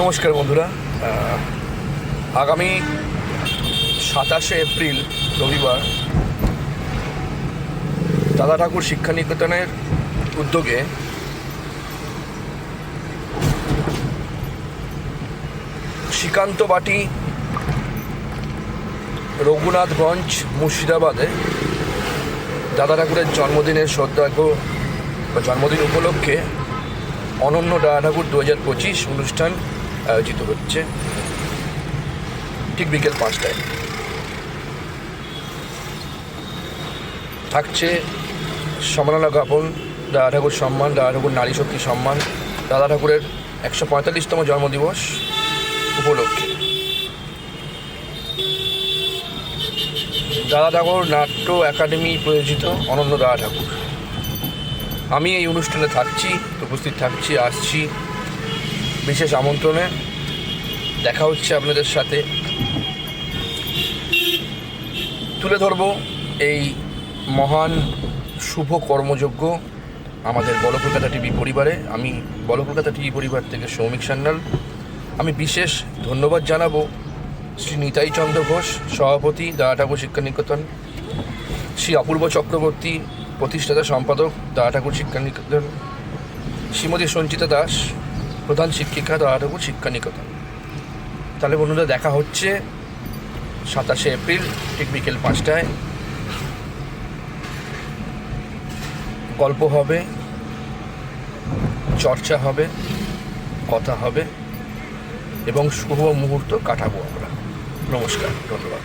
নমস্কার বন্ধুরা। আগামী 27শে এপ্রিল রবিবার দাদা ঠাকুর শিক্ষানিকেতনের উদ্যোগে শ্রীকান্ত বাটি, রঘুনাথগঞ্জ, মুর্শিদাবাদে দাদা ঠাকুরের জন্মদিনের শ্রদ্ধার্ঘ্য বা জন্মদিন উপলক্ষে অনন্য দাদা ঠাকুর 2025 অনুষ্ঠান আয়োজিত হচ্ছে ঠিক বিকেল 5টায়। থাকছে সম্মাননা জ্ঞাপন, দাদা ঠাকুর সম্মান, দাদা ঠাকুর নারী শক্তি সম্মান, দাদা ঠাকুরের 145তম জন্মদিবস উপলক্ষে দাদা ঠাকুর নাট্য একাডেমি প্রয়োজিত অনন্য দাদা ঠাকুর। আমি এই অনুষ্ঠানে থাকছি, উপস্থিত থাকছি, আসছি বিশেষ আমন্ত্রণে। দেখা হচ্ছে আপনাদের সাথে, তুলে ধরব এই মহান শুভ কর্মযজ্ঞ আমাদের বল কলকাতা টিভি পরিবারে। আমি বল কলকাতা টিভি পরিবার থেকে সৌমিক সান্যাল। আমি বিশেষ ধন্যবাদ জানাবো শ্রী নিতাই চন্দ্র ঘোষ, সভাপতি দাদা ঠাকুর শিক্ষানিকেতন, শ্রী অপূর্ব চক্রবর্তী, প্রতিষ্ঠাতা সম্পাদক দাদা ঠাকুর শিক্ষানিকেতন, শ্রীমতী সঞ্চিতা দাস, প্রধান শিক্ষিকা দাদা ঠাকুর শিক্ষানিকেতন। তাহলে বন্ধুরা, দেখা হচ্ছে 27শে এপ্রিল ঠিক বিকেল 5টায়। গল্প হবে, চর্চা হবে, কথা হবে এবং শুভ মুহূর্ত কাটাবো আমরা। নমস্কার, ধন্যবাদ।